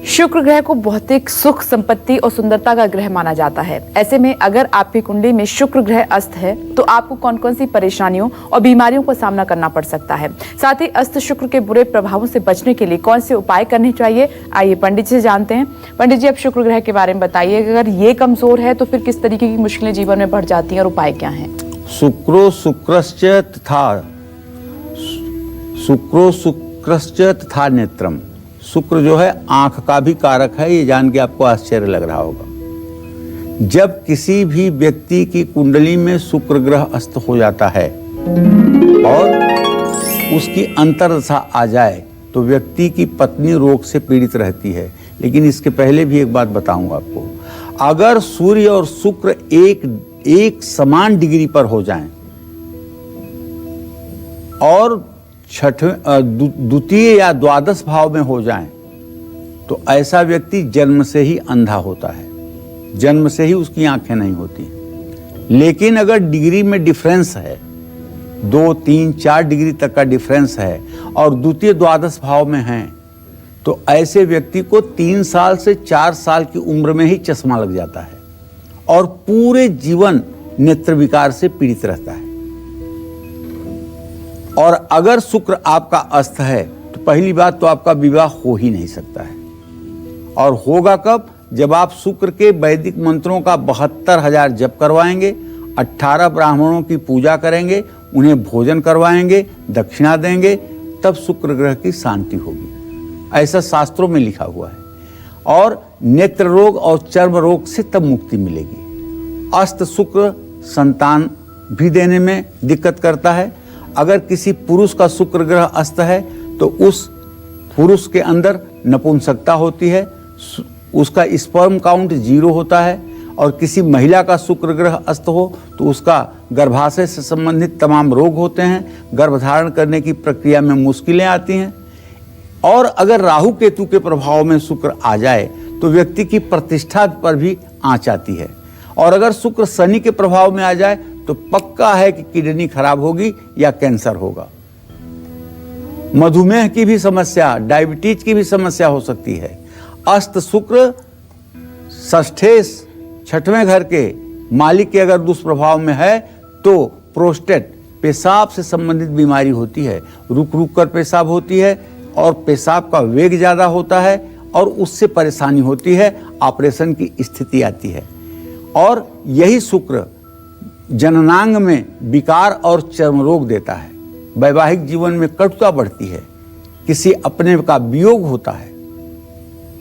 शुक्र ग्रह को भौतिक सुख, संपत्ति और सुंदरता का ग्रह माना जाता है। ऐसे में अगर आपकी कुंडली में शुक्र ग्रह अस्त है तो आपको कौन कौन सी परेशानियों और बीमारियों का सामना करना पड़ सकता है। साथ ही अस्त शुक्र के बुरे प्रभावों से बचने के लिए कौन से उपाय करने चाहिए, आइए पंडित जी से जानते हैं। पंडित जी, अब शुक्र ग्रह के बारे में बताइए, अगर ये कमजोर है तो फिर किस तरीके की मुश्किलें जीवन में बढ़ जाती हैं और उपाय क्या है। शुक्रो शुक्रश्च तथा नेत्रम। शुक्र जो है आंख का भी कारक है, ये जान के आपको आश्चर्य लग रहा होगा। जब किसी भी व्यक्ति की कुंडली में शुक्र ग्रह अस्त हो जाता है और उसकी अंतर्दशा आ जाए तो व्यक्ति की पत्नी रोग से पीड़ित रहती है। लेकिन इसके पहले भी एक बात बताऊंगा आपको, अगर सूर्य और शुक्र एक समान डिग्री पर हो जाएं और द्वितीय या द्वादश भाव में हो जाएं तो ऐसा व्यक्ति जन्म से ही अंधा होता है, जन्म से ही उसकी आंखें नहीं होती। लेकिन अगर डिग्री में डिफरेंस है, 2, 3, 4 डिग्री तक का डिफरेंस है और द्वितीय द्वादश भाव में है तो ऐसे व्यक्ति को 3 साल से 4 साल की उम्र में ही चश्मा लग जाता है और पूरे जीवन नेत्र विकार से पीड़ित रहता है। और अगर शुक्र आपका अस्त है तो पहली बात तो आपका विवाह हो ही नहीं सकता है। और होगा कब? जब आप शुक्र के वैदिक मंत्रों का 72,000 जप करवाएंगे, 18 ब्राह्मणों की पूजा करेंगे, उन्हें भोजन करवाएंगे, दक्षिणा देंगे, तब शुक्र ग्रह की शांति होगी। ऐसा शास्त्रों में लिखा हुआ है। और नेत्र रोग और चर्म रोग से तब मुक्ति मिलेगी। अस्त शुक्र संतान भी देने में दिक्कत करता है। अगर किसी पुरुष का शुक्र ग्रह अस्त है तो उस पुरुष के अंदर नपुंसकता होती है, उसका स्पर्म काउंट 0 होता है। और किसी महिला का शुक्र ग्रह अस्त हो तो उसका गर्भाशय से संबंधित तमाम रोग होते हैं, गर्भधारण करने की प्रक्रिया में मुश्किलें आती हैं। और अगर राहु केतु के प्रभाव में शुक्र आ जाए तो व्यक्ति की प्रतिष्ठा पर भी आंच आती है। और अगर शुक्र शनि के प्रभाव में आ जाए तो पक्का है कि किडनी खराब होगी या कैंसर होगा। मधुमेह की भी समस्या, डायबिटीज की भी समस्या हो सकती है। अस्त शुक्र षष्ठेश 6वें घर के मालिक के अगर दुष्प्रभाव में है तो प्रोस्टेट, पेशाब से संबंधित बीमारी होती है, रुक रुक कर पेशाब होती है और पेशाब का वेग ज्यादा होता है और उससे परेशानी होती है, ऑपरेशन की स्थिति आती है। और यही शुक्र जननांग में विकार और चर्म रोग देता है। वैवाहिक जीवन में कटुता बढ़ती है, किसी अपने का वियोग होता है।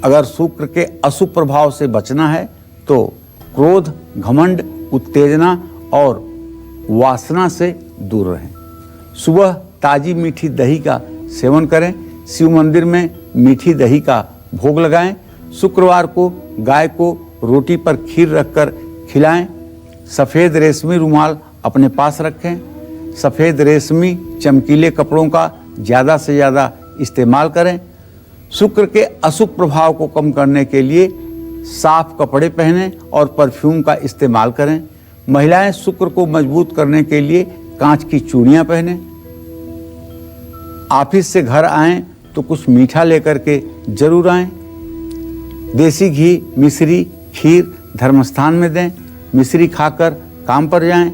अगर शुक्र के अशुभ प्रभाव से बचना है तो क्रोध, घमंड, उत्तेजना और वासना से दूर रहें। सुबह ताजी मीठी दही का सेवन करें, शिव मंदिर में मीठी दही का भोग लगाएं। शुक्रवार को गाय को रोटी पर खीर रखकर खिलाएं। सफ़ेद रेशमी रुमाल अपने पास रखें। सफ़ेद रेशमी चमकीले कपड़ों का ज़्यादा से ज़्यादा इस्तेमाल करें। शुक्र के अशुभ प्रभाव को कम करने के लिए साफ कपड़े पहनें और परफ्यूम का इस्तेमाल करें। महिलाएं शुक्र को मजबूत करने के लिए कांच की चूड़ियां पहनें। ऑफिस से घर आएं तो कुछ मीठा लेकर के जरूर आएं। देसी घी, मिश्री, खीर धर्मस्थान में दें। मिश्री खाकर काम पर जाएं।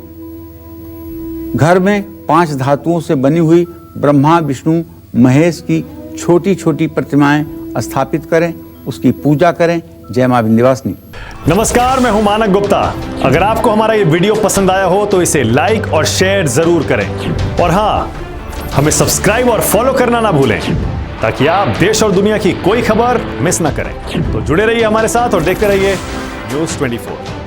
घर में 5 धातुओं से बनी हुई ब्रह्मा, विष्णु, महेश की छोटी छोटी प्रतिमाएं स्थापित करें, उसकी पूजा करें। जय मां विंध्यवासिनी। नमस्कार, मैं हूं मानक गुप्ता। अगर आपको हमारा ये वीडियो पसंद आया हो तो इसे लाइक और शेयर जरूर करें। और हाँ, हमें सब्सक्राइब और फॉलो करना ना भूलें ताकि आप देश और दुनिया की कोई खबर मिस ना करें। तो जुड़े रहिए हमारे साथ और देखते रहिए News 24।